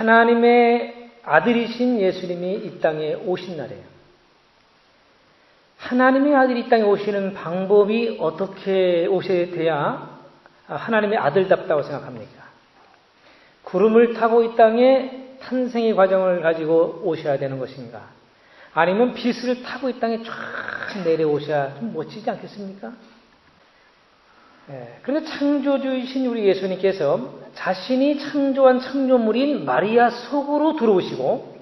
하나님의 아들이신 예수님이 이 땅에 오신 날이에요. 하나님의 아들이 이 땅에 오시는 방법이 어떻게 오셔야 돼야 하나님의 아들답다고 생각합니까? 구름을 타고 이 땅에 탄생의 과정을 가지고 오셔야 되는 것인가? 아니면 빛을 타고 이 땅에 쫙 내려오셔야 좀 멋지지 않겠습니까? 그런데 창조주이신 우리 예수님께서 자신이 창조한 창조물인 마리아 속으로 들어오시고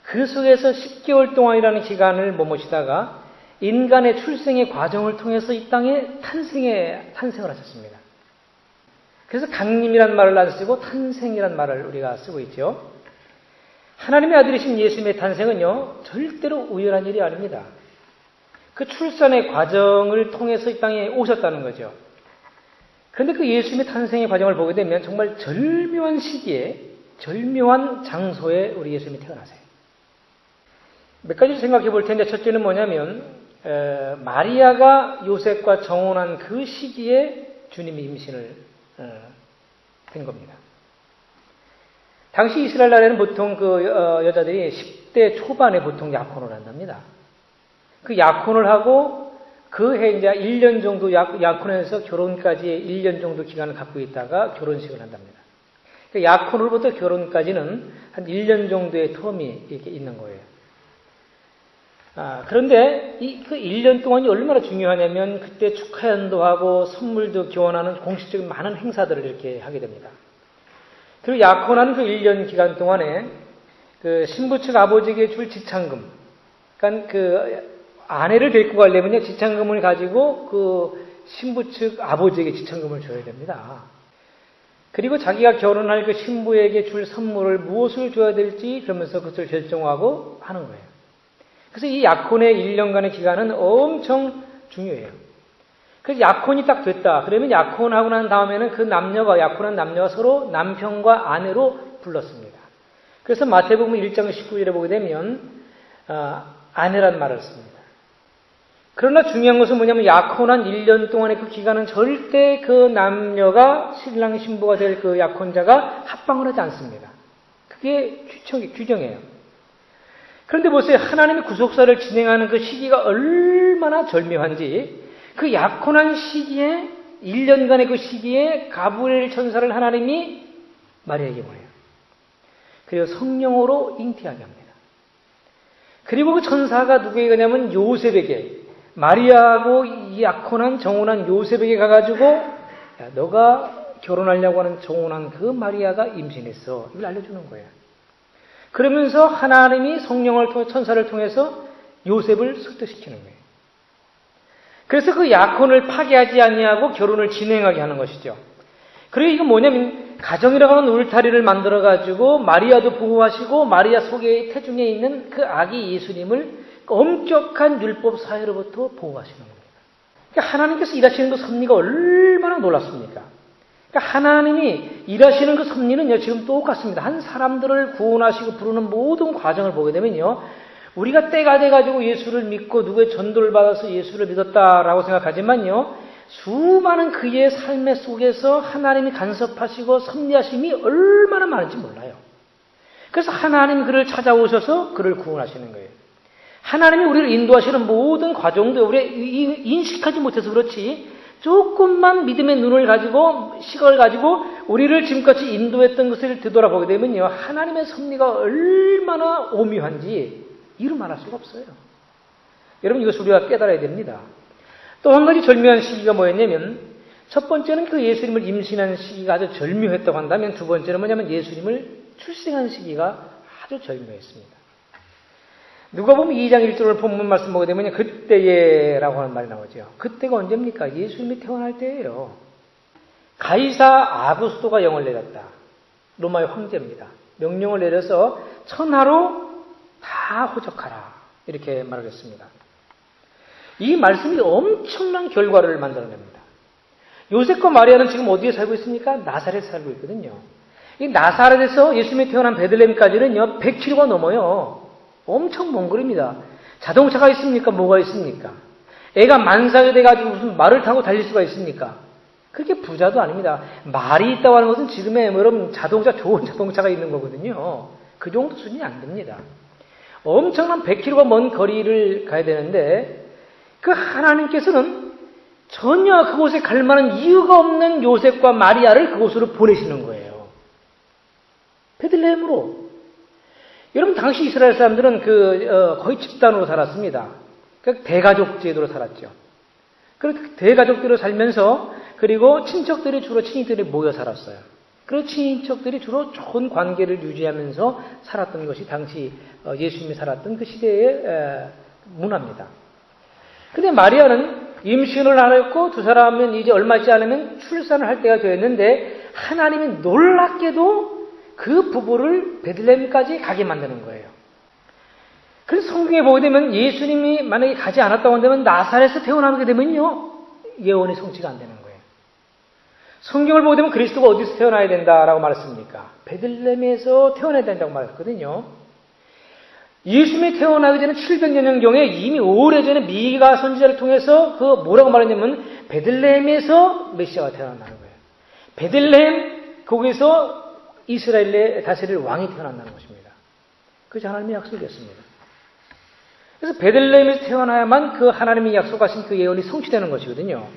그 속에서 10개월 동안이라는 기간을 머무시다가 인간의 출생의 과정을 통해서 이 땅에 탄생을 하셨습니다. 그래서 강림이란 말을 안 쓰고 탄생이란 말을 우리가 쓰고 있죠. 하나님의 아들이신 예수님의 탄생은요, 절대로 우연한 일이 아닙니다. 그 출산의 과정을 통해서 이 땅에 오셨다는 거죠. 그런데 그 예수님의 탄생의 과정을 보게 되면 정말 절묘한 시기에, 절묘한 장소에 우리 예수님이 태어나세요. 몇 가지 생각해 볼 텐데, 첫째는 뭐냐면, 마리아가 요셉과 정혼한 그 시기에 주님이 임신을 된 겁니다. 당시 이스라엘 나라에는 보통 여자들이 10대 초반에 보통 약혼을 한답니다. 그 약혼을 하고 그 해 이제 1년 정도 약혼해서 결혼까지 1년 정도 기간을 갖고 있다가 결혼식을 한답니다. 약혼으로부터 결혼까지는 한 1년 정도의 텀이 이렇게 있는 거예요. 그런데 그 1년 동안이 얼마나 중요하냐면 그때 축하연도 하고 선물도 교환하는 공식적인 많은 행사들을 이렇게 하게 됩니다. 그리고 약혼하는 그 1년 기간 동안에 그 신부 측 아버지에게 줄 지창금, 그러니까 그 아내를 데리고 가려면요, 지창금을 가지고 그 신부 측 아버지에게 지창금을 줘야 됩니다. 그리고 자기가 결혼할 그 신부에게 줄 선물을 무엇을 줘야 될지 그러면서 그것을 결정하고 하는 거예요. 그래서 이 약혼의 1년간의 기간은 엄청 중요해요. 그래서 약혼이 딱 됐다. 그러면 약혼하고 난 다음에는 그 약혼한 남녀가 서로 남편과 아내로 불렀습니다. 그래서 마태복음 1장 19절에 보게 되면 아내란 말을 씁니다. 그러나 중요한 것은 뭐냐면 약혼한 1년 동안의 그 기간은 절대 그 남녀가 신랑 신부가 될 그 약혼자가 합방을 하지 않습니다. 그게 규정이에요. 그런데 보세요. 하나님의 구속사를 진행하는 그 시기가 얼마나 절묘한지 그 약혼한 시기에 1년간의 그 시기에 가브리엘 천사를 하나님이 마리아에게 보내요. 그리고 성령으로 잉태하게 합니다. 그리고 그 천사가 누구에게 가냐면 요셉에게, 마리아하고 약혼한 정혼한 요셉에게 가가지고 야, 너가 결혼하려고 하는 정혼한 그 마리아가 임신했어. 이걸 알려주는 거예요. 그러면서 하나님이 천사를 통해서 요셉을 설득시키는 거예요. 그래서 그 약혼을 파기하지 아니하고 결혼을 진행하게 하는 것이죠. 그리고 이건 뭐냐면 가정이라고 하는 울타리를 만들어가지고 마리아도 보호하시고 마리아 속에 태중에 있는 그 아기 예수님을 엄격한 율법 사회로부터 보호하시는 겁니다. 그러니까 하나님께서 일하시는 그 섭리가 얼마나 놀랍습니까? 그러니까 하나님이 일하시는 그 섭리는요, 지금 똑같습니다. 한 사람들을 구원하시고 부르는 모든 과정을 보게 되면요, 우리가 때가 돼가지고 예수를 믿고 누구의 전도를 받아서 예수를 믿었다라고 생각하지만요, 수많은 그의 삶의 속에서 하나님이 간섭하시고 섭리하심이 얼마나 많은지 몰라요. 그래서 하나님이 그를 찾아오셔서 그를 구원하시는 거예요. 하나님이 우리를 인도하시는 모든 과정도 우리가 인식하지 못해서 그렇지, 조금만 믿음의 눈을 가지고 시각을 가지고 우리를 지금까지 인도했던 것을 되돌아보게 되면요, 하나님의 섭리가 얼마나 오묘한지 이루 말할 수가 없어요. 여러분, 이것을 우리가 깨달아야 됩니다. 또 한 가지 절묘한 시기가 뭐였냐면, 첫 번째는 그 예수님을 임신한 시기가 아주 절묘했다고 한다면, 두 번째는 뭐냐면 예수님을 출생한 시기가 아주 절묘했습니다. 누가복음 2장 1절을 본문 말씀 보게 되면 그때에라고 하는 말이 나오죠. 그때가 언제입니까? 예수님이 태어날 때예요. 가이사 아구스토가 영을 내렸다. 로마의 황제입니다. 명령을 내려서 천하로 다 호적하라. 이렇게 말을 했습니다. 이 말씀이 엄청난 결과를 만들어냅니다. 요셉과 마리아는 지금 어디에 살고 있습니까? 나사렛에 살고 있거든요. 이 나사렛에서 예수님이 태어난 베들레헴까지는요, 100km가 넘어요. 엄청 먼 거리입니다. 자동차가 있습니까? 뭐가 있습니까? 애가 만삭이 돼가지고 무슨 말을 타고 달릴 수가 있습니까? 그렇게 부자도 아닙니다. 말이 있다고 하는 것은 지금의 여러분 자동차, 좋은 자동차가 있는 거거든요. 그 정도 수준이 안 됩니다. 엄청난 100km가 먼 거리를 가야 되는데 그 하나님께서는 전혀 그곳에 갈 만한 이유가 없는 요셉과 마리아를 그곳으로 보내시는 거예요. 베들레헴으로. 여러분 당시 이스라엘 사람들은 거의 집단으로 살았습니다. 대가족 제도로 살았죠. 그래서 대가족들로 살면서 그리고 친척들이 주로 친인들이 모여 살았어요. 그리고 친인척들이 주로 좋은 관계를 유지하면서 살았던 것이 당시 예수님이 살았던 그 시대의 문화입니다. 근데 마리아는 임신을 하였고 두 사람은 이제 얼마 있지 않으면 출산을 할 때가 되었는데 하나님이 놀랍게도 그 부부를 베들레헴까지 가게 만드는 거예요. 그래서 성경에 보게 되면 예수님이 만약에 가지 않았다고 한다면 나사렛에서 태어나게 되면요 예언이 성취가 안 되는 거예요. 성경을 보게 되면 그리스도가 어디서 태어나야 된다라고 말했습니까? 베들레헴에서 태어나야 된다고 말했거든요. 예수님이 태어나기 전에 700년경에 이미 오래전에 미가 선지자를 통해서 뭐라고 말했냐면 베들레헴에서 메시아가 태어난다는 거예요. 베들레헴 거기서 이스라엘의 다스릴 왕이 태어난다는 것입니다. 그것이 하나님의 약속이었습니다. 그래서 베들레헴에서 태어나야만 그 하나님이 약속하신 그 예언이 성취되는 것이거든요.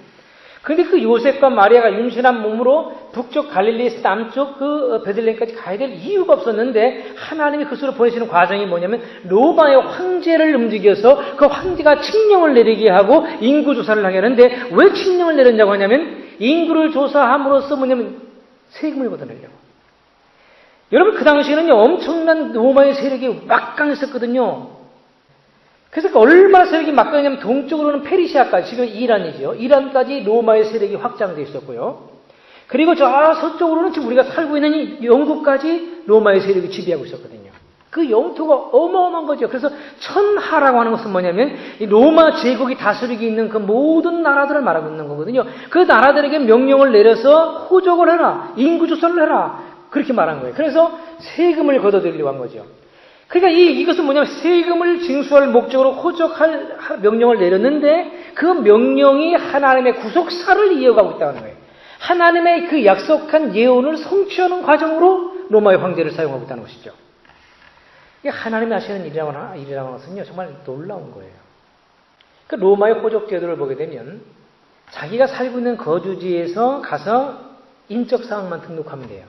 그런데 그 요셉과 마리아가 임신한 몸으로 북쪽 갈릴리 남쪽 그 베들레헴까지 가야 될 이유가 없었는데 하나님이 그것으로 보내시는 과정이 뭐냐면 로마의 황제를 움직여서 그 황제가 칙령을 내리게 하고 인구 조사를 하게 하는데 왜 칙령을 내렸냐고 하냐면 인구를 조사함으로써 뭐냐면 세금을 걷어내려고. 여러분 그 당시에는요 엄청난 로마의 세력이 막강했었거든요. 그래서 얼마나 세력이 막강했냐면 동쪽으로는 페르시아까지, 지금 이란이죠. 이란까지 로마의 세력이 확장되어 있었고요. 그리고 저 서쪽으로는 지금 우리가 살고 있는 이 영국까지 로마의 세력이 지배하고 있었거든요. 그 영토가 어마어마한 거죠. 그래서 천하라고 하는 것은 뭐냐면 이 로마 제국이 다스리고 있는 그 모든 나라들을 말하고 있는 거거든요. 그 나라들에게 명령을 내려서 호적을 해라. 인구조사를 해라. 그렇게 말한 거예요. 그래서 세금을 걷어들이려고 한 거죠. 그러니까 이것은 뭐냐면 세금을 징수할 목적으로 호적할 명령을 내렸는데 그 명령이 하나님의 구속사를 이어가고 있다는 거예요. 하나님의 그 약속한 예언을 성취하는 과정으로 로마의 황제를 사용하고 있다는 것이죠. 이게 하나님이 하시는 일이라고 하는 것은요 정말 놀라운 거예요. 그 로마의 호적 제도를 보게 되면 자기가 살고 있는 거주지에서 가서 인적 사항만 등록하면 돼요.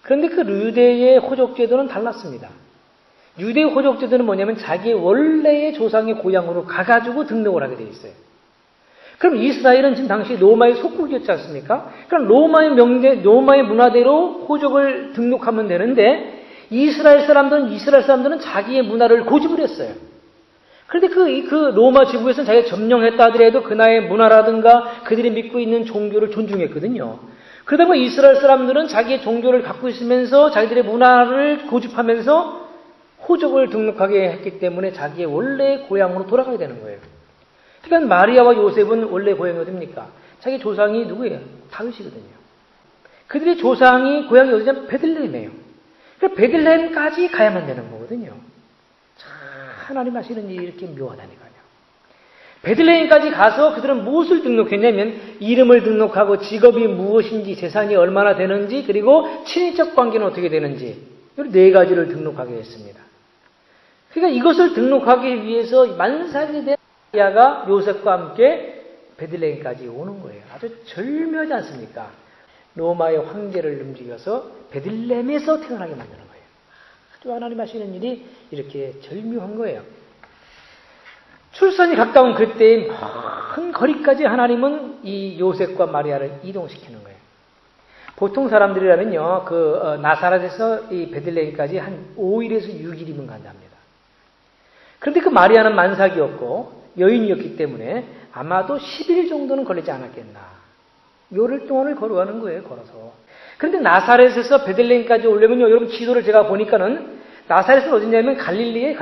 그런데 그 유대의 호적제도는 달랐습니다. 유대의 호적제도는 뭐냐면 자기의 원래의 조상의 고향으로 가가지고 등록을 하게 돼 있어요. 그럼 이스라엘은 지금 당시 로마의 속국이었지 않습니까? 그럼 로마의 문화대로 호적을 등록하면 되는데 이스라엘 사람들은 자기의 문화를 고집을 했어요. 그런데 그 로마 지구에서는 자기가 점령했다 하더라도 그 나라의 문화라든가 그들이 믿고 있는 종교를 존중했거든요. 그러다 보니 이스라엘 사람들은 자기의 종교를 갖고 있으면서 자기들의 문화를 고집하면서 호적을 등록하게 했기 때문에 자기의 원래 고향으로 돌아가야 되는 거예요. 그러니까 마리아와 요셉은 원래 고향이 어딥니까? 자기 조상이 누구예요? 다윗이거든요. 그들의 조상이 고향이 어디냐면 베들레헴이에요. 그러니까 베들레헴까지 가야만 되는 거거든요. 참 하나님 하시는 일이 이렇게 묘하다니까요. 베들레헴까지 가서 그들은 무엇을 등록했냐면 이름을 등록하고 직업이 무엇인지 재산이 얼마나 되는지 그리고 친인척 관계는 어떻게 되는지 이 네 가지를 등록하게 했습니다. 그러니까 이것을 등록하기 위해서 만삭이 된 마리아가 요셉과 함께 베들레헴까지 오는 거예요. 아주 절묘하지 않습니까? 로마의 황제를 움직여서 베들레헴에서 태어나게 만드는 거예요. 아주 하나님 하시는 일이 이렇게 절묘한 거예요. 출산이 가까운 그때의 먼 거리까지 하나님은 이 요셉과 마리아를 이동시키는 거예요. 보통 사람들이라면요, 나사렛에서 이 베들레헴까지 한 5일에서 6일이면 간답니다. 그런데 그 마리아는 만삭이었고 여인이었기 때문에 아마도 10일 정도는 걸리지 않았겠나. 요일 동안을 걸어가는 거예요, 걸어서. 그런데 나사렛에서 베들레헴까지 오려면요, 여러분 지도를 제가 보니까는 나사렛은 어디냐면 갈릴리에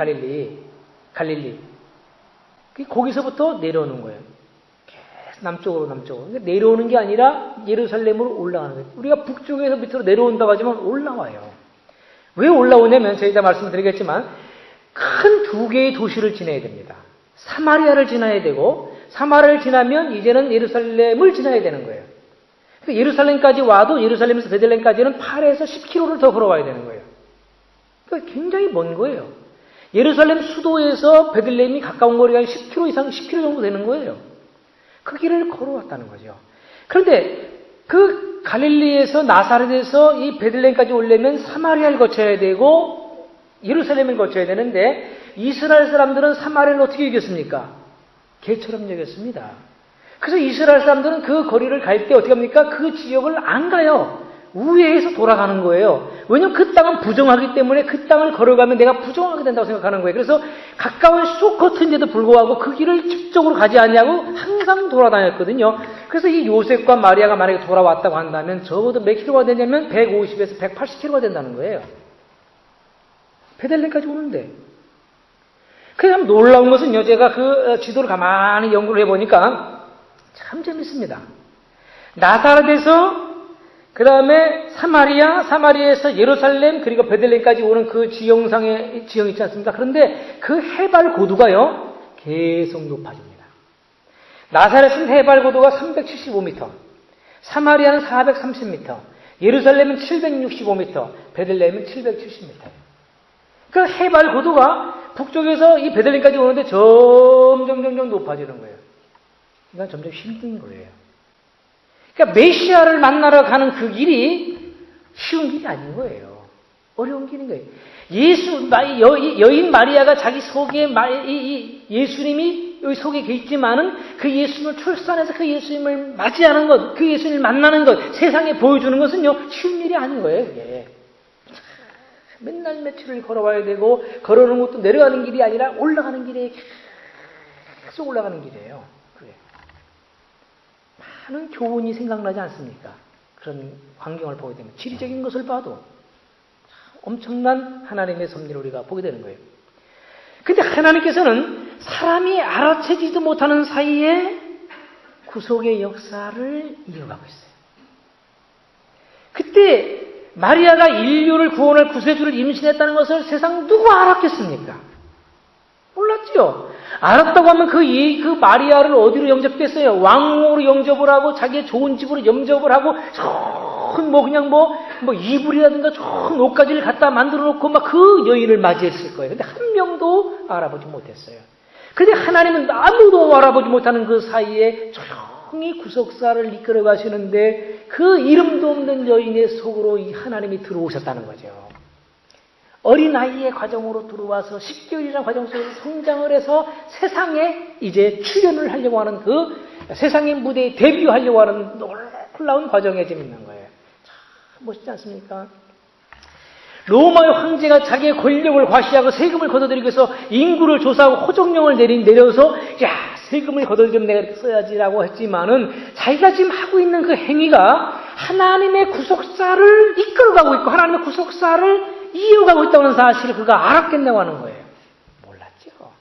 갈릴리. 거기서부터 내려오는 거예요. 계속 남쪽으로. 내려오는 게 아니라 예루살렘으로 올라가는 거예요. 우리가 북쪽에서 밑으로 내려온다고 하지만 올라와요. 왜 올라오냐면 저희 다 말씀드리겠지만 큰 두 개의 도시를 지나야 됩니다. 사마리아를 지나야 되고 사마리아를 지나면 이제는 예루살렘을 지나야 되는 거예요. 그러니까 예루살렘까지 와도 예루살렘에서 베들레헴까지는 8에서 10km를 더 걸어와야 되는 거예요. 그러니까 굉장히 먼 거예요. 예루살렘 수도에서 베들레헴이 가까운 거리가 10km 이상, 10km 정도 되는 거예요. 그 길을 걸어왔다는 거죠. 그런데 그 갈릴리에서 나사렛에서 이 베들레헴까지 오려면 사마리아를 거쳐야 되고 예루살렘을 거쳐야 되는데 이스라엘 사람들은 사마리아를 어떻게 여겼습니까? 개처럼 여겼습니다. 그래서 이스라엘 사람들은 그 거리를 갈 때 어떻게 합니까? 그 지역을 안 가요. 우회해서 돌아가는 거예요. 왜냐하면 그 땅은 부정하기 때문에 그 땅을 걸어가면 내가 부정하게 된다고 생각하는 거예요. 그래서 가까운 쇼커트인데도 불구하고 그 길을 직접으로 가지 않냐고 항상 돌아다녔거든요. 그래서 이 요셉과 마리아가 만약에 돌아왔다고 한다면 적어도 몇 킬로가 되냐면 150에서 180킬로가 된다는 거예요. 베들레헴까지 오는데. 그래서 참 놀라운 것은요. 제가 그 지도를 가만히 연구를 해보니까 참 재밌습니다. 나사렛에서 그 다음에 사마리아에서 예루살렘 그리고 베들레헴까지 오는 그 지형상의 지형 있지 않습니까? 그런데 그 해발 고도가요 계속 높아집니다. 나사렛은 해발 고도가 375m, 사마리아는 430m, 예루살렘은 765m, 베들레헴은 770m. 그 해발 고도가 북쪽에서 이 베들레헴까지 오는데 점점 높아지는 거예요. 이건 점점 힘든 거예요. 그러니까 메시아를 만나러 가는 그 길이 쉬운 길이 아닌 거예요. 어려운 길인 거예요. 여인 마리아가 자기 속에 예수님이 여기 속에 있지만은 그 예수님을 출산해서 그 예수님을 맞이하는 것, 그 예수님을 만나는 것, 세상에 보여주는 것은요 쉬운 일이 아닌 거예요. 그게. 맨날 며칠을 걸어와야 되고 걸어오는 것도 내려가는 길이 아니라 올라가는 길에 계속 올라가는 길이에요. 그래. 많은 교훈이 생각나지 않습니까? 그런 환경을 보게 되면 지리적인 것을 봐도 엄청난 하나님의 섭리를 우리가 보게 되는 거예요. 근데 하나님께서는 사람이 알아채지도 못하는 사이에 구속의 역사를 이어가고 있어요. 그때 마리아가 인류를 구원할 구세주를 임신했다는 것을 세상 누가 알았겠습니까? 몰랐죠. 알았다고 하면 그 마리아를 어디로 영접했어요? 왕으로 영접을 하고 자기의 좋은 집으로 영접을 하고 좋은 이불이라든가 좋은 옷가지를 갖다 만들어 놓고 막 그 여인을 맞이했을 거예요. 근데 한 명도 알아보지 못했어요. 그런데 하나님은 아무도 알아보지 못하는 그 사이에 조용히 구속사를 이끌어 가시는데 그 이름도 없는 여인의 속으로 이 하나님이 들어오셨다는 거죠. 어린아이의 과정으로 들어와서 10개월이라는 과정 속에서 성장을 해서 세상에 이제 출연을 하려고 하는 그 세상의 무대에 데뷔하려고 하는 놀라운 과정에 지금 있는 거예요. 참 멋있지 않습니까? 로마의 황제가 자기의 권력을 과시하고 세금을 걷어들이기 위해서 인구를 조사하고 호정령을 내려서 세금을 걷어들여 내가 써야지라고 했지만은 자기가 지금 하고 있는 그 행위가 하나님의 구속사를 이끌어가고 있고 하나님의 구속사를 이어가고 있다는 사실을 그가 알았겠냐고 하는 거예요. 몰랐죠.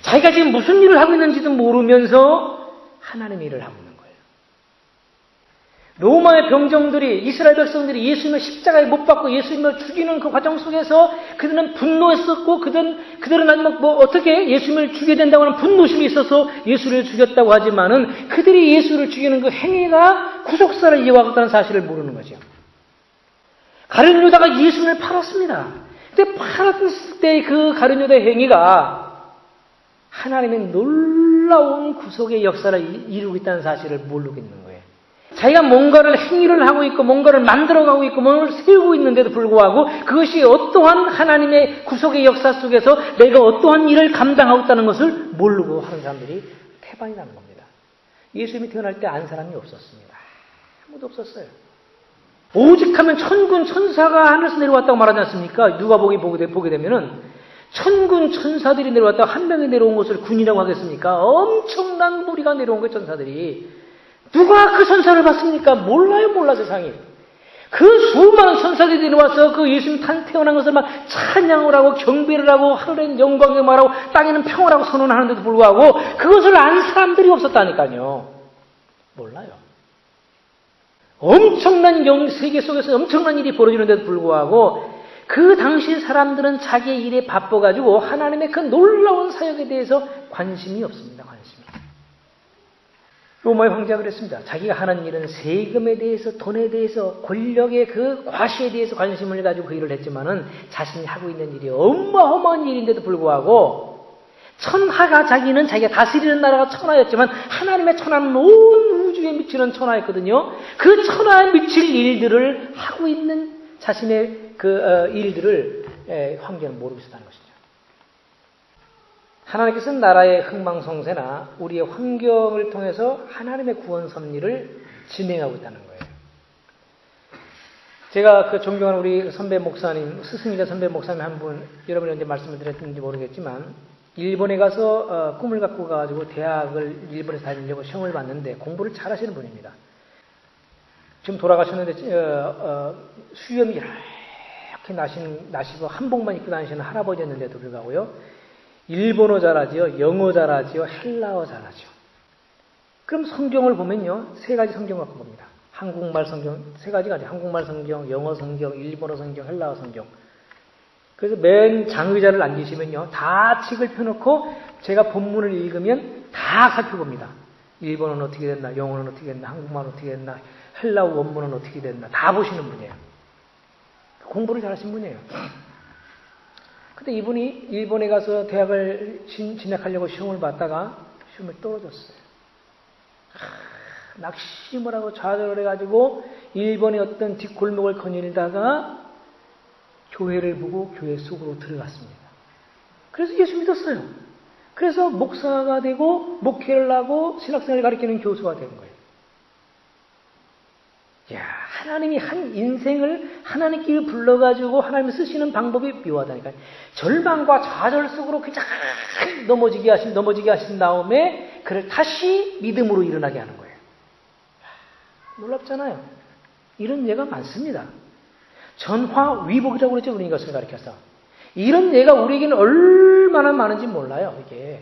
자기가 지금 무슨 일을 하고 있는지도 모르면서 하나님의 일을 하고 있는 거예요. 로마의 병정들이 이스라엘 백성들이 예수님을 십자가에 못 박고 예수님을 죽이는 그 과정 속에서 그들은 분노했었고 그들은 어떻게 예수님을 죽여야 된다고 하는 분노심이 있어서 예수를 죽였다고 하지만은 그들이 예수를 죽이는 그 행위가 구속사를 이어가고 있다는 사실을 모르는 거죠. 가룟 유다가 예수님을 팔았습니다. 근데 팔았을 때 그 가룟 유다의 행위가 하나님의 놀라운 구속의 역사를 이루고 있다는 사실을 모르고 있는 거예요. 자기가 뭔가를 행위를 하고 있고 뭔가를 만들어가고 있고 뭔가를 세우고 있는데도 불구하고 그것이 어떠한 하나님의 구속의 역사 속에서 내가 어떠한 일을 감당하고 있다는 것을 모르고 하는 사람들이 태반이라는 겁니다. 예수님이 태어날 때 안 사람이 없었습니다. 아무도 없었어요. 오직 하면 천군 천사가 하늘에서 내려왔다고 말하지 않습니까? 누가복음 보게 되면은 천군 천사들이 내려왔다고 한 명이 내려온 것을 군이라고 하겠습니까? 엄청난 무리가 내려온 거예요, 천사들이. 누가 그 천사를 봤습니까? 몰라 세상이. 그 수많은 천사들이 내려와서 그 예수님 태어난 것을 막 찬양을 하고 경배를 하고 하늘엔 영광을 말하고 땅에는 평을 하고 선언하는데도 불구하고 그것을 안 사람들이 없었다니까요. 몰라요. 엄청난 세계 속에서 엄청난 일이 벌어지는데도 불구하고 그 당시 사람들은 자기의 일에 바빠가지고 하나님의 그 놀라운 사역에 대해서 관심이 없습니다. 관심이. 로마의 황제가 그랬습니다. 자기가 하는 일은 세금에 대해서, 돈에 대해서, 권력의 그 과시에 대해서 관심을 가지고 그 일을 했지만은 자신이 하고 있는 일이 어마어마한 일인데도 불구하고 천하가 자기는 자기가 다스리는 나라가 천하였지만 하나님의 천하는 온 우주에 미치는 천하였거든요. 그 천하에 미칠 일들을 하고 있는 자신의 그 일들을 황제는 모르고 있었다는 것이죠. 하나님께서는 나라의 흥망성쇠나 우리의 환경을 통해서 하나님의 구원 섭리를 진행하고 있다는 거예요. 제가 그 존경하는 우리 선배 목사님, 스승이자 선배 목사님 한 분, 여러분이 말씀을 드렸는지 모르겠지만, 일본에 가서 꿈을 갖고 가지고 대학을 일본에서 다니려고 시험을 봤는데 공부를 잘 하시는 분입니다. 지금 돌아가셨는데, 수염이 이렇게 나시고 한복만 입고 다니시는 할아버지였는데도 불구하고요. 일본어 잘하지요, 영어 잘하지요, 헬라어 잘하죠. 그럼 성경을 보면요, 세 가지 성경을 갖고 봅니다. 한국말 성경, 세 가지가 아니에요. 한국말 성경, 영어 성경, 일본어 성경, 헬라어 성경. 그래서 맨 장의자를 앉으시면요, 다 책을 펴놓고 제가 본문을 읽으면 다 살펴봅니다. 일본어는 어떻게 됐나, 영어는 어떻게 됐나, 한국말은 어떻게 됐나, 헬라어 원문은 어떻게 됐나, 다 보시는 분이에요. 공부를 잘하신 분이에요. 근데 이분이 일본에 가서 대학을 진학하려고 시험을 봤다가 시험을 떨어졌어요. 낙심을 하고 좌절을 해가지고 일본의 어떤 뒷골목을 거닐다가 교회를 보고 교회 속으로 들어갔습니다. 그래서 예수 믿었어요. 그래서 목사가 되고 목회를 하고 신학생을 가르치는 교수가 된 거예요. 야, 하나님이 한 인생을 하나님께 불러가지고 하나님이 쓰시는 방법이 묘하다니까요. 절망과 좌절 속으로 그냥 넘어지게 하신 다음에 그를 다시 믿음으로 일어나게 하는 거예요. 놀랍잖아요. 이런 예가 많습니다. 전화위복이라고 그러죠. 우리 이것을 가르쳐서. 이런 예가 우리에게는 얼마나 많은지 몰라요. 이게.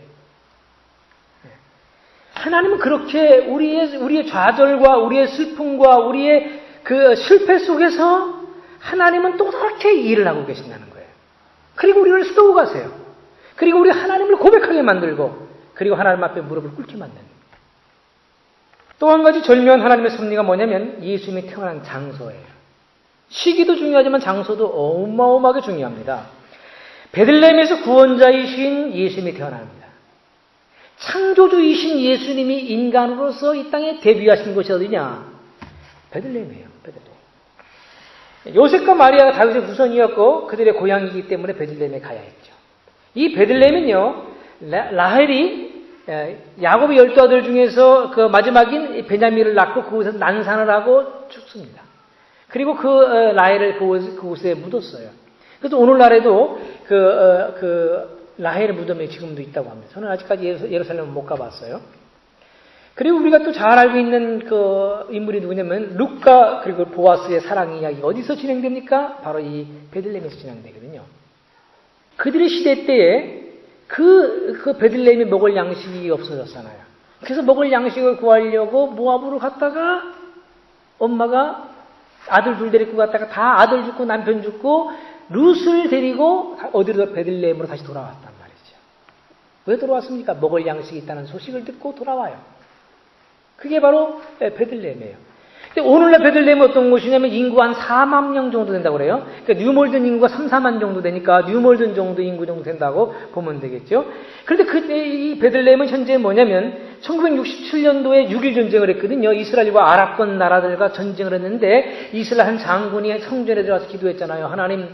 하나님은 그렇게 우리의 좌절과 우리의 슬픔과 우리의 그 실패 속에서 하나님은 또 그렇게 일을 하고 계신다는 거예요. 그리고 우리를 세우고 가세요. 그리고 우리 하나님을 고백하게 만들고 그리고 하나님 앞에 무릎을 꿇게 만드는. 또 한 가지 절묘한 하나님의 섭리가 뭐냐면 예수님이 태어난 장소예요. 시기도 중요하지만 장소도 어마어마하게 중요합니다. 베들레헴에서 구원자이신 예수님이 태어납니다. 창조주이신 예수님이 인간으로서 이 땅에 데뷔하신 곳이 어디냐? 베들레헴이에요. 베들레헴. 요셉과 마리아가 다윗의 후손이었고 그들의 고향이기 때문에 베들레헴에 가야 했죠. 이 베들레헴은요, 라헬이 야곱의 12아들 중에서 그 마지막인 베냐민을 낳고 그곳에서 난산을 하고 죽습니다. 그리고 그 라헬을 그곳에 묻었어요. 그래서 오늘날에도 라헬의 무덤이 지금도 있다고 합니다. 저는 아직까지 예루살렘을 못 가봤어요. 그리고 우리가 또 잘 알고 있는 그 인물이 누구냐면 룻과 그리고 보아스의 사랑 이야기 어디서 진행됩니까? 바로 이 베들레헴에서 진행되거든요. 그들의 시대 때에 그 베들레헴에 먹을 양식이 없어졌잖아요. 그래서 먹을 양식을 구하려고 모압으로 갔다가 엄마가 아들 둘 데리고 갔다가 다 아들 죽고 남편 죽고 룻을 데리고 어디로 베들레헴으로 다시 돌아왔단 말이죠. 왜 돌아왔습니까? 먹을 양식이 있다는 소식을 듣고 돌아와요. 그게 바로 베들레헴이에요. 근데 오늘날 베들레헴은 어떤 곳이냐면 인구가 한 4만 명 정도 된다고 그래요. 그러니까 뉴몰든 인구가 3, 4만 정도 되니까 뉴몰든 정도 인구 정도 된다고 보면 되겠죠. 그런데 그때 이 베들레헴은 현재 뭐냐면 1967년도에 6.1 전쟁을 했거든요. 이스라엘과 아랍권 나라들과 전쟁을 했는데 이스라엘 한 장군이 성전에 들어가서 기도했잖아요. 하나님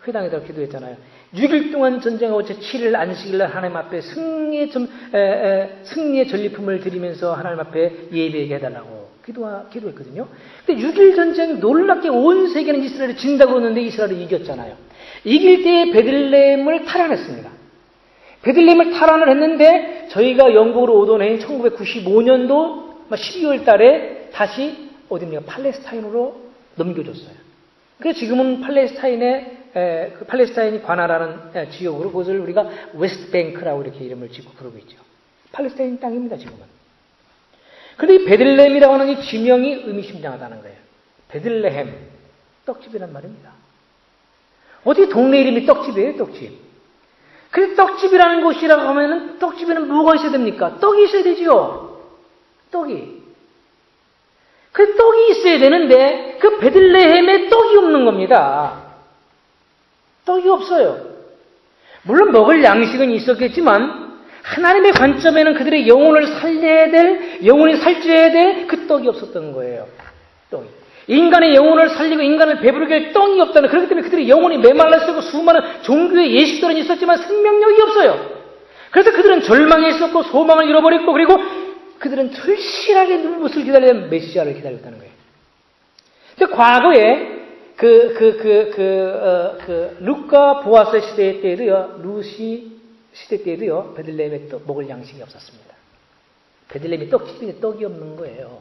회당에 들어가서 기도했잖아요. 6일 동안 전쟁하고 7일 안식일날 하나님 앞에 승리의 전리품을 드리면서 하나님 앞에 예배하게 해달라고 기도했거든요. 근데 6.1 전쟁 놀랍게 온 세계는 이스라엘이 진다고 그러는데 이스라엘이 이겼잖아요. 이길 때 베들레헴을 탈환했습니다. 베들레헴을 탈환을 했는데 저희가 영국으로 오던 해인 1995년도 12월 달에 다시 어디입니까? 팔레스타인으로 넘겨줬어요. 그래서 지금은 팔레스타인이 관할하는 지역으로 그것을 우리가 웨스트뱅크라고 이렇게 이름을 짓고 부르고 있죠. 팔레스타인 땅입니다, 지금은. 그런데 이 베들레헴이라고 하는 이 지명이 의미심장하다는 거예요. 베들레헴, 떡집이란 말입니다. 어디 동네 이름이 떡집이에요, 떡집. 그래서 떡집이라는 곳이라고 하면은 떡집에는 뭐가 있어야 됩니까? 떡이 있어야 되죠. 떡이. 그 떡이 있어야 되는데 그 베들레헴에 떡이 없는 겁니다. 떡이 없어요. 물론 먹을 양식은 있었겠지만 하나님의 관점에는 그들의 영혼을 살려야 될, 영혼이 살찌어야 될 그 떡이 없었던 거예요. 떡이. 인간의 영혼을 살리고 인간을 배부르게 할 떡이 없다는, 그렇기 때문에 그들의 영혼이 메말랐고 수많은 종교의 예식들은 있었지만 생명력이 없어요. 그래서 그들은 절망에 있었고 소망을 잃어버렸고, 그리고 그들은 절실하게 무엇을 기다리면 메시아를 기다렸다는 거예요. 근데 과거에 루카 보아스 시대 때에도요, 루시 시대 때에도요, 베들레헴에 먹을 양식이 없었습니다. 베들레헴이 떡집인데 떡이 없는 거예요.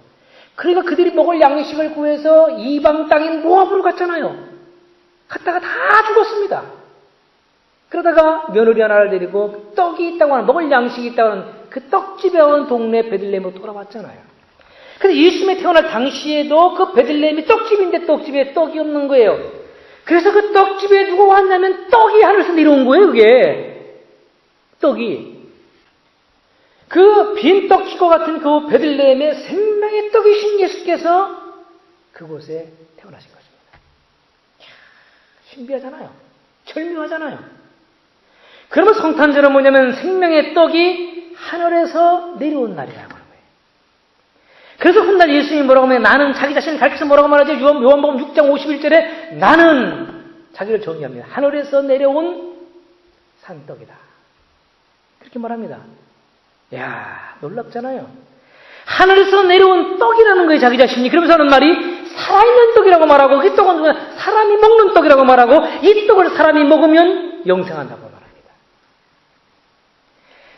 그러니까 그들이 먹을 양식을 구해서 이방 땅인 모압으로 갔잖아요. 갔다가 다 죽었습니다. 그러다가 며느리 하나를 데리고 떡이 있다고 하는, 먹을 양식이 있다고 하는 그 떡집에 온 동네 베들레헴으로 돌아왔잖아요. 그래서 예수님이 태어날 당시에도 그 베들레헴이 떡집인데 떡집에 떡이 없는 거예요. 그래서 그 떡집에 누가 왔냐면 떡이 하늘에서 내려온 거예요, 그게. 떡이. 그 빈 떡집과 같은 그 베들레헴에 생명의 떡이신 예수께서 그곳에 태어나신 것입니다. 신비하잖아요. 절묘하잖아요. 그러면 성탄절은 뭐냐면 생명의 떡이 하늘에서 내려온 날이라고 하는 거예요. 그래서 훗날 예수님이 뭐라고 하면, 나는, 자기 자신을 가리켜서 뭐라고 말하죠? 요한복음 6장 51절에 나는 자기를 정의합니다. 하늘에서 내려온 산떡이다. 그렇게 말합니다. 이야, 놀랍잖아요. 하늘에서 내려온 떡이라는 거예요, 자기 자신이. 그러면서 하는 말이 살아있는 떡이라고 말하고, 그 떡은 사람이 먹는 떡이라고 말하고, 이 떡을 사람이 먹으면 영생한다고 말합니다.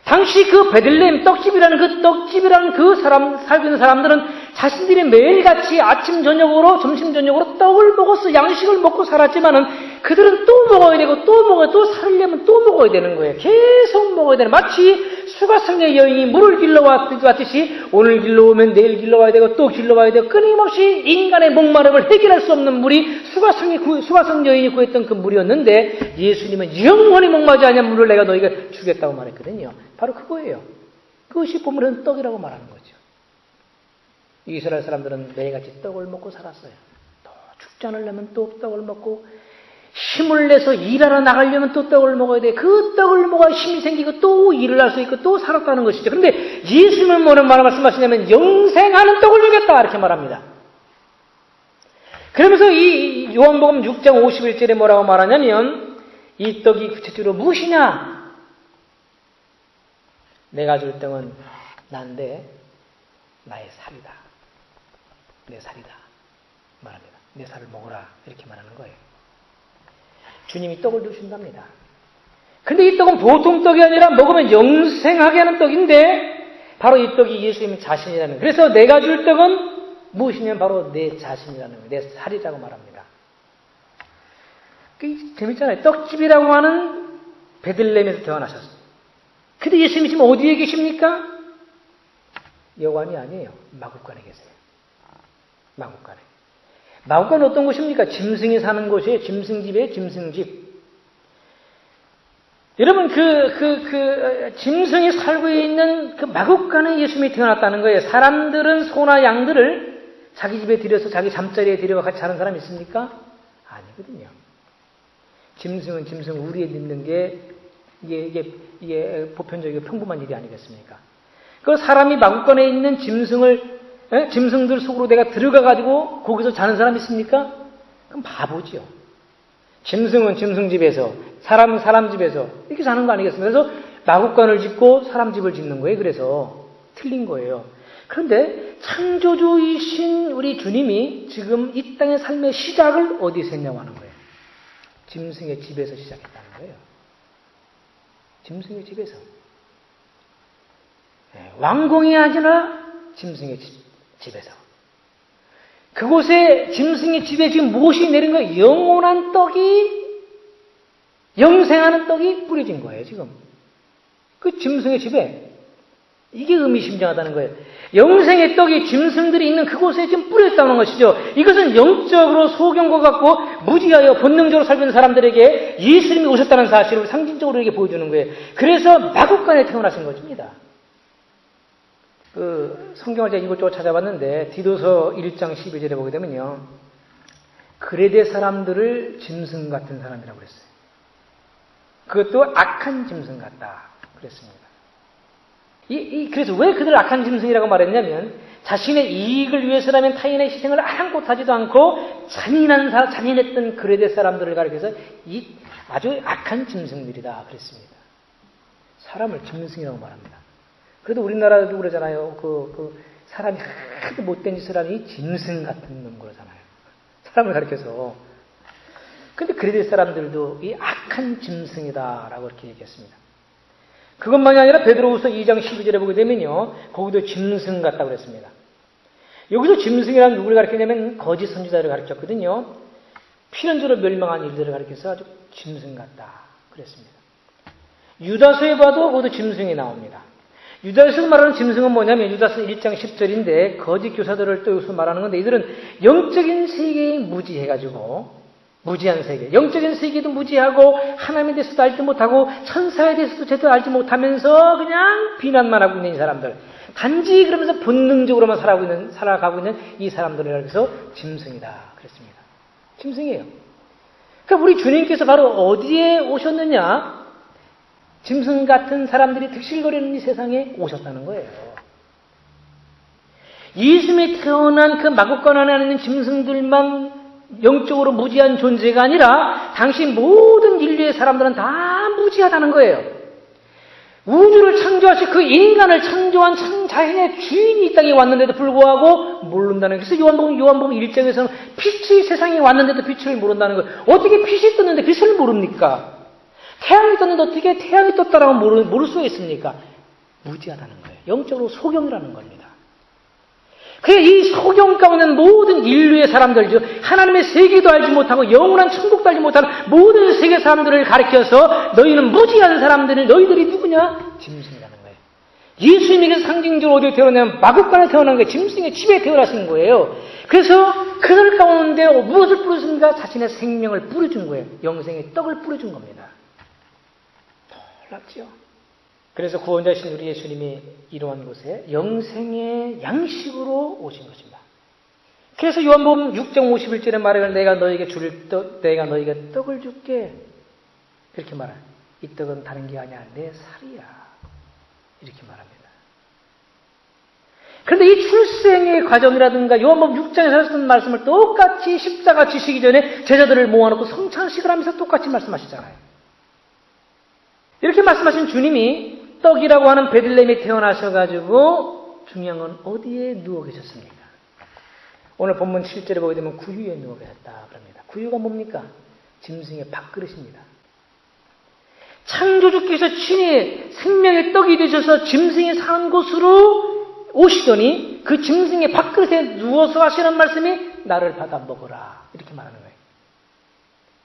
당시 그 베들레헴 떡집이라는 그 살고 있는 사람들은 자신들이 매일같이 아침 저녁으로, 점심 저녁으로 떡을 먹어서 양식을 먹고 살았지만은 그들은 또 먹어야 되고 또 먹어야, 또 살려면 또 먹어야 되는 거예요. 계속 먹어야 되는, 마치 수가성의 여인이 물을 길러왔듯이 오늘 길러오면 내일 길러와야 되고 또 길러와야 되고, 끊임없이 인간의 목마름을 해결할 수 없는 물이 수가성 여인이 구했던 그 물이었는데, 예수님은 영원히 목마르지 않은 물을 내가 너희가 주겠다고 말했거든요. 바로 그거예요. 그것이 보면은 떡이라고 말하는 거죠. 이스라엘 사람들은 매일같이 떡을 먹고 살았어요. 또 죽지 않으려면 또 떡을 먹고, 힘을 내서 일하러 나가려면 또 떡을 먹어야 돼. 그 떡을 먹어야 힘이 생기고 또 일을 할 수 있고 또 살았다는 것이죠. 그런데 예수님은 뭐라고 말씀하시냐면 영생하는 떡을 주겠다, 이렇게 말합니다. 그러면서 이 요한복음 6장 51절에 뭐라고 말하냐면, 이 떡이 구체적으로 무엇이냐? 내가 줄 떡은 난데 나의 살이다. 내 살이다 말합니다. 내 살을 먹어라, 이렇게 말하는 거예요. 주님이 떡을 주신답니다. 근데 이 떡은 보통 떡이 아니라 먹으면 영생하게 하는 떡인데, 바로 이 떡이 예수님 자신이라는 거예요. 그래서 내가 줄 떡은 무엇이냐면 바로 내 자신이라는 거예요. 내 살이라고 말합니다. 재밌잖아요. 떡집이라고 하는 베들레헴에서 태어나셨어요. 근데 예수님이 지금 어디에 계십니까? 여관이 아니에요. 마구간에 계세요. 마구간에. 마구간은 어떤 곳입니까? 짐승이 사는 곳이에요. 짐승집이에요. 짐승집. 여러분, 짐승이 살고 있는 그 마구간에 예수님이 태어났다는 거예요. 사람들은 소나 양들을 자기 집에 들여서 자기 잠자리에 들여와 같이 자는 사람이 있습니까? 아니거든요. 짐승은 짐승 우리에 눕는 게 이게 보편적이고 평범한 일이 아니겠습니까? 그 사람이 마구간에 있는 짐승들 속으로 내가 들어가가지고 거기서 자는 사람이 있습니까? 그럼 바보지요. 짐승은 짐승 집에서, 사람은 사람 집에서 이렇게 사는 거 아니겠습니까? 그래서 마구간을 짓고 사람 집을 짓는 거예요. 그래서 틀린 거예요. 그런데 창조주이신 우리 주님이 지금 이 땅의 삶의 시작을 어디서 했냐고 하는 거예요. 짐승의 집에서 시작했다는 거예요. 짐승의 집에서. 왕궁이 아니라 짐승의 집에서. 그곳에 짐승의 집에 지금 무엇이 내린 거예요? 영원한 떡이, 영생하는 떡이 뿌려진 거예요, 지금. 그 짐승의 집에. 이게 의미심장하다는 거예요. 영생의 떡이 짐승들이 있는 그곳에 지금 뿌렸다는 것이죠. 이것은 영적으로 소경과 같고 무지하여 본능적으로 살고 있는 사람들에게 예수님이 오셨다는 사실을 상징적으로 이렇게 보여주는 거예요. 그래서 마구간에 태어나신 것입니다. 성경을 제가 이것저것 찾아봤는데 디도서 1장 12절에 보게 되면요. 그레데 사람들을 짐승 같은 사람이라고 그랬어요. 그것도 악한 짐승 같다 그랬습니다. 그래서 왜 그들 악한 짐승이라고 말했냐면 자신의 이익을 위해서라면 타인의 희생을 아랑곳하지도 않고 잔인했던 그레데 사람들을 가리켜서 이 아주 악한 짐승들이다 그랬습니다. 사람을 짐승이라고 말합니다. 그래도 우리나라도 그러잖아요. 사람이 하도 못된 짓을 하니 짐승 같은 놈 그러잖아요. 사람을 가리켜서. 근데 그레데 사람들도 이 악한 짐승이다라고 이렇게 얘기했습니다. 그것만이 아니라 베드로후서 2장 12절에 보게 되면요. 거기도 짐승 같다고 그랬습니다. 여기서 짐승이란 누구를 가리키냐면 거짓 선지자를 가리켰거든요. 필연적으로 멸망한 일들을 가리켜서 아주 짐승 같다 그랬습니다. 유다서에 봐도 거기도 짐승이 나옵니다. 유다서에서 말하는 짐승은 뭐냐면 유다서 1장 10절인데 거짓 교사들을 또 여기서 말하는 건데 이들은 영적인 세계에 무지해가지고 무지한 세계, 영적인 세계도 무지하고 하나님에 대해서도 알지 못하고 천사에 대해서도 제대로 알지 못하면서 그냥 비난만 하고 있는 이 사람들, 단지 그러면서 본능적으로만 살아가고 있는 이 사람들이라고 해서 짐승이다 그랬습니다. 짐승이에요. 그러니까 우리 주님께서 바로 어디에 오셨느냐? 짐승 같은 사람들이 득실거리는 이 세상에 오셨다는 거예요. 예수님이 태어난 그 마구간 안에 있는 짐승들만 영적으로 무지한 존재가 아니라 당시 모든 인류의 사람들은 다 무지하다는 거예요. 우주를 창조하신 그 인간을 창조한 자신의 주인이 이 땅에 왔는데도 불구하고 모른다는 거예요. 그래서 요한복음 1장에서는 빛이 세상에 왔는데도 빛을 모른다는 거예요. 어떻게 빛이 떴는데 빛을 모릅니까? 태양이 떴는데 어떻게 태양이 떴다라고 모를 수가 있습니까? 무지하다는 거예요. 영적으로 소경이라는 겁니다. 그래, 이 소경 가운데 모든 인류의 사람들, 즉 하나님의 세계도 알지 못하고 영원한 천국도 알지 못하는 모든 세계 사람들을 가리켜서 너희는 무지한 사람들을 너희들이 누구냐? 짐승이라는 거예요. 예수님에게서 상징적으로 어디에 태어나냐면 마구간에 태어난 거예요. 짐승의 집에 태어나신 거예요. 그래서 그들 가운데 무엇을 뿌렸습니까? 자신의 생명을 뿌려준 거예요. 영생의 떡을 뿌려준 겁니다. 놀랍죠? 그래서 구원자신 우리 예수님이 이러한 곳에 영생의 양식으로 오신 것입니다. 그래서 요한복음 6장 51절에 말하기를 내가 너에게 떡을 줄게. 그렇게 말합니다. 이 떡은 다른 게 아니야. 내 살이야. 이렇게 말합니다. 그런데 이 출생의 과정이라든가 요한복음 6장에서 하셨던 말씀을 똑같이 십자가 지시기 전에 제자들을 모아놓고 성찬식을 하면서 똑같이 말씀하시잖아요. 이렇게 말씀하신 주님이 떡이라고 하는 베들레헴에 태어나셔가지고 중요한 건 어디에 누워 계셨습니까? 오늘 본문 7절에 보게 되면 구유에 누워 계셨다 그럽니다. 구유가 뭡니까? 짐승의 밥그릇입니다. 창조주께서 친히 생명의 떡이 되셔서 짐승이 사는 곳으로 오시더니 그 짐승의 밥그릇에 누워서 하시는 말씀이 나를 받아 먹어라 이렇게 말하는 거예요.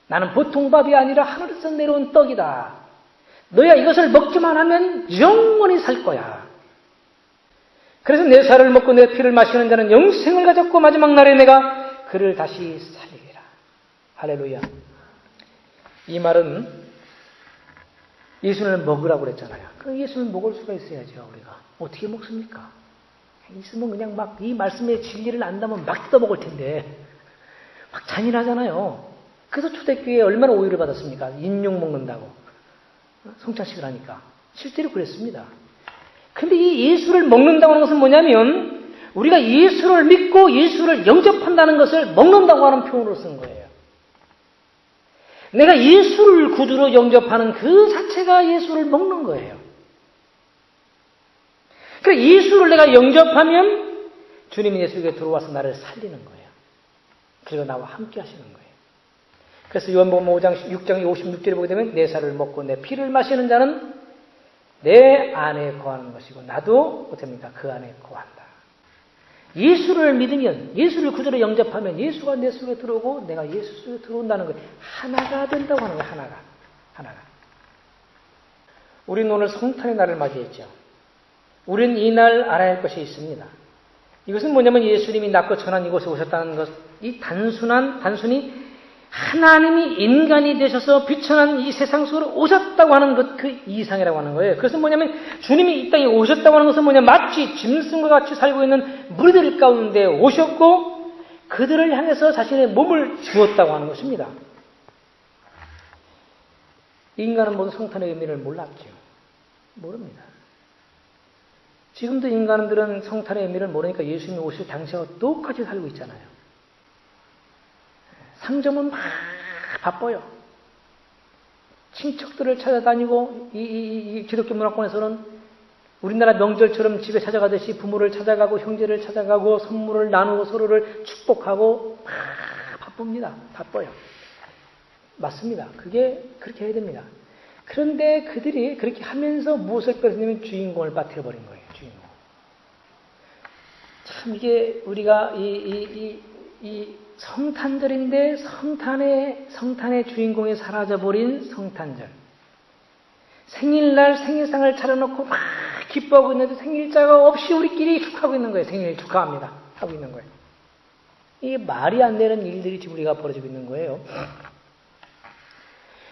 나는 보통 밥이 아니라 하늘에서 내려온 떡이다. 너야 이것을 먹기만 하면 영원히 살 거야. 그래서 내 살을 먹고 내 피를 마시는 자는 영생을 가졌고 마지막 날에 내가 그를 다시 살리리라. 할렐루야. 이 말은 예수님을 먹으라고 그랬잖아요. 그럼 예수님을 먹을 수가 있어야죠. 우리가 어떻게 먹습니까? 있으면 그냥 막 이 말씀의 진리를 안다면 막 뜯어먹을 텐데 막 잔인하잖아요. 그래서 초대교회에 얼마나 오해를 받았습니까? 인육 먹는다고. 성찬식을 하니까. 실제로 그랬습니다. 근데 이 예수를 먹는다고 하는 것은 뭐냐면 우리가 예수를 믿고 예수를 영접한다는 것을 먹는다고 하는 표현으로 쓴 거예요. 내가 예수를 구주로 영접하는 그 자체가 예수를 먹는 거예요. 그러니까 예수를 내가 영접하면 주님이 내 속에 들어와서 나를 살리는 거예요. 그리고 나와 함께 하시는 거예요. 그래서 요한복음 6장 56절에 보게 되면 내 살을 먹고 내 피를 마시는 자는 내 안에 거하는 것이고 나도 어떻습니까? 그 안에 거한다. 예수를 믿으면 예수를 구주로 영접하면 예수가 내 속에 들어오고 내가 예수 속에 들어온다는 거예요. 하나가 된다고 하는 거예요. 하나가. 우리는 오늘 성탄의 날을 맞이했죠. 우리는 이 날 알아야 할 것이 있습니다. 이것은 뭐냐면 예수님이 낳고 천한 이곳에 오셨다는 것, 이 단순히 하나님이 인간이 되셔서 비천한 이 세상 속으로 오셨다고 하는 것, 그 이상이라고 하는 거예요. 그래서 뭐냐면 주님이 이 땅에 오셨다고 하는 것은 뭐냐, 마치 짐승과 같이 살고 있는 무리들 가운데 오셨고 그들을 향해서 자신의 몸을 주었다고 하는 것입니다. 인간은 모두 성탄의 의미를 몰랐죠. 모릅니다. 지금도 인간들은 성탄의 의미를 모르니까 예수님이 오실 당시와 똑같이 살고 있잖아요. 상점은 막 바빠요. 친척들을 찾아다니고 이 기독교 문화권에서는 우리나라 명절처럼 집에 찾아가듯이 부모를 찾아가고 형제를 찾아가고 선물을 나누고 서로를 축복하고 막 바쁩니다. 바빠요. 맞습니다. 그게 그렇게 해야 됩니다. 그런데 그들이 그렇게 하면서 무엇을 뺏으냐면 주인공을 빠뜨려버린 거예요. 주인공. 참 이게 우리가 이 성탄절인데 성탄의 주인공이 사라져버린 성탄절. 생일날 생일상을 차려놓고 막 기뻐하고 있는데 생일자가 없이 우리끼리 축하하고 있는 거예요. 생일 축하합니다. 하고 있는 거예요. 이게 말이 안 되는 일들이 지금 우리가 벌어지고 있는 거예요.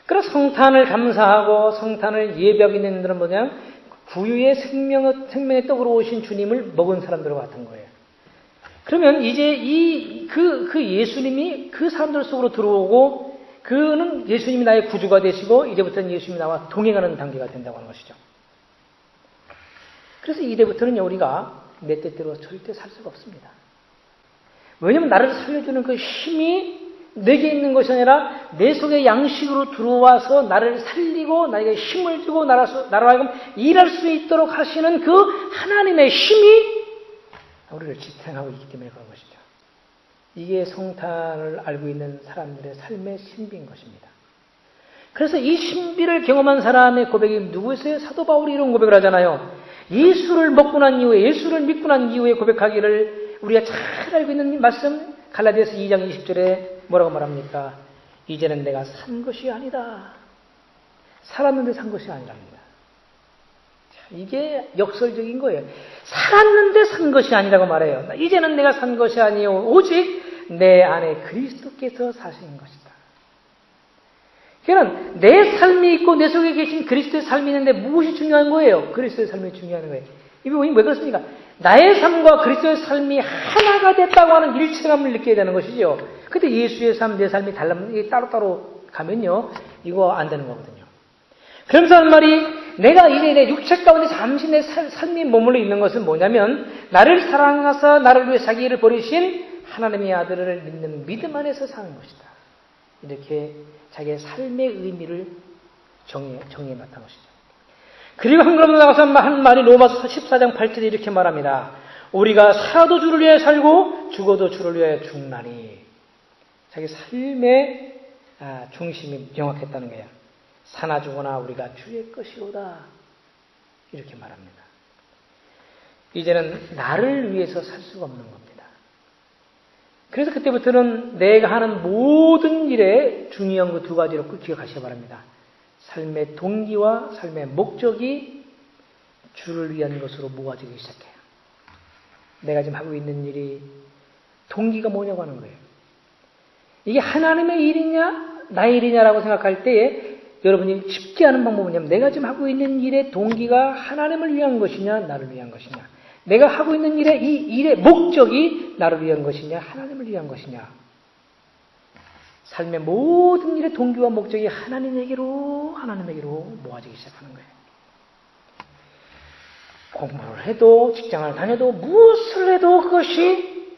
그래서 성탄을 감사하고 성탄을 예배하고 있는 분들은 뭐냐? 구유의 생명의 떡으로 오신 주님을 먹은 사람들과 같은 거예요. 그러면 이제 그 예수님이 그 사람들 속으로 들어오고 그는 예수님이 나의 구주가 되시고 이제부터는 예수님이 나와 동행하는 단계가 된다고 하는 것이죠. 그래서 이제부터는 우리가 내 뜻대로 절대 살 수가 없습니다. 왜냐하면 나를 살려주는 그 힘이 내게 있는 것이 아니라 내 속에 양식으로 들어와서 나를 살리고 나에게 힘을 주고 나로 하여금 일할 수 있도록 하시는 그 하나님의 힘이 우리를 지탱하고 있기 때문에 그런 것이죠. 이게 성탄을 알고 있는 사람들의 삶의 신비인 것입니다. 그래서 이 신비를 경험한 사람의 고백이 누구였어요? 사도 바울이 이런 고백을 하잖아요. 예수를 먹고 난 이후에, 예수를 믿고 난 이후에 고백하기를 우리가 잘 알고 있는 말씀, 갈라디아서 2장 20절에 뭐라고 말합니까? 이제는 내가 산 것이 아니다. 살았는데 산 것이 아니랍니다. 이게 역설적인 거예요. 살았는데 산 것이 아니라고 말해요. 이제는 내가 산 것이 아니요 오직 내 안에 그리스도께서 사신 것이다. 그러니까 내 삶이 있고 내 속에 계신 그리스도의 삶이 있는데 무엇이 중요한 거예요? 그리스도의 삶이 중요한 거예요. 이게 왜 그렇습니까? 나의 삶과 그리스도의 삶이 하나가 됐다고 하는 일체감을 느껴야 되는 것이죠. 근데 예수의 삶, 내 삶이 달라면 따로따로 가면요 이거 안 되는 거거든요. 그러면서 하는 말이 내가 이제 내 육체 가운데 잠시 내 삶이 머물러 있는 것은 뭐냐면 나를 사랑하사 나를 위해 자기를 버리신 하나님의 아들을 믿는 믿음 안에서 사는 것이다. 이렇게 자기의 삶의 의미를 정의해 나타난 것이죠. 그리고 한 걸음 나가서 한 말이 로마서 14장 8절에 이렇게 말합니다. 우리가 살아도 주를 위하여 살고 죽어도 주를 위하여 죽나니. 자기 삶의 중심이 명확했다는 거예요. 사나 죽거나 우리가 주의 것이오다. 이렇게 말합니다. 이제는 나를 위해서 살 수가 없는 겁니다. 그래서 그때부터는 내가 하는 모든 일에 중요한 그 두 가지를 꼭 기억하시기 바랍니다. 삶의 동기와 삶의 목적이 주를 위한 것으로 모아지기 시작해요. 내가 지금 하고 있는 일이 동기가 뭐냐고 하는 거예요. 이게 하나님의 일이냐 나의 일이냐라고 생각할 때에 여러분이 쉽게 하는 방법은 뭐냐면 내가 지금 하고 있는 일의 동기가 하나님을 위한 것이냐 나를 위한 것이냐, 내가 하고 있는 이 일의 목적이 나를 위한 것이냐 하나님을 위한 것이냐. 삶의 모든 일의 동기와 목적이 하나님에게로 모아지기 시작하는 거예요. 공부를 해도 직장을 다녀도 무엇을 해도 그것이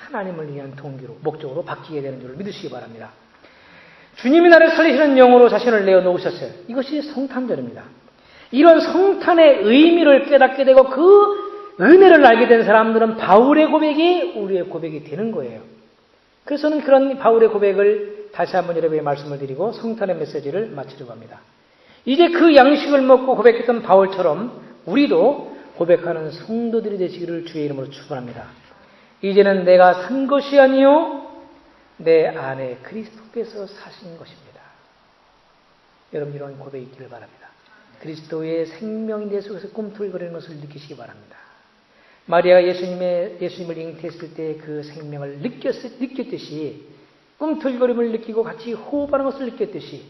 하나님을 위한 동기로 목적으로 바뀌게 되는 줄을 믿으시기 바랍니다. 주님이 나를 살리시는 영으로 자신을 내어놓으셨어요. 이것이 성탄절입니다. 이런 성탄의 의미를 깨닫게 되고 그 은혜를 알게 된 사람들은 바울의 고백이 우리의 고백이 되는 거예요. 그래서 저는 그런 바울의 고백을 다시 한번 여러분에게 말씀을 드리고 성탄의 메시지를 마치려고 합니다. 이제 그 양식을 먹고 고백했던 바울처럼 우리도 고백하는 성도들이 되시기를 주의 이름으로 축원합니다. 이제는 내가 산 것이 아니요 내 안에 그리스도께서 사신 것입니다. 여러분 이런 고백이 있기를 바랍니다. 그리스도의 생명이 내 속에서 꿈틀거리는 것을 느끼시기 바랍니다. 마리아가 예수님을 잉태했을 때 그 생명을 느꼈듯이 꿈틀거림을 느끼고 같이 호흡하는 것을 느꼈듯이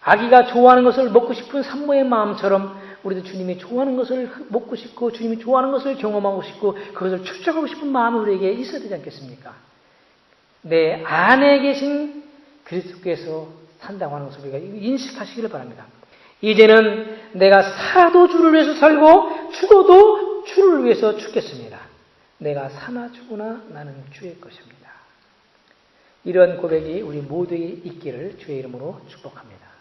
아기가 좋아하는 것을 먹고 싶은 산모의 마음처럼 우리도 주님이 좋아하는 것을 먹고 싶고 주님이 좋아하는 것을 경험하고 싶고 그것을 축적하고 싶은 마음이 우리에게 있어야 되지 않겠습니까? 내 안에 계신 그리스도께서 산다고 하는 것을 우리가 인식하시기를 바랍니다. 이제는 내가 살아도 주를 위해서 살고 죽어도 주를 위해서 죽겠습니다. 내가 사나 죽으나 나는 주의 것입니다. 이런 고백이 우리 모두에게 있기를 주의 이름으로 축복합니다.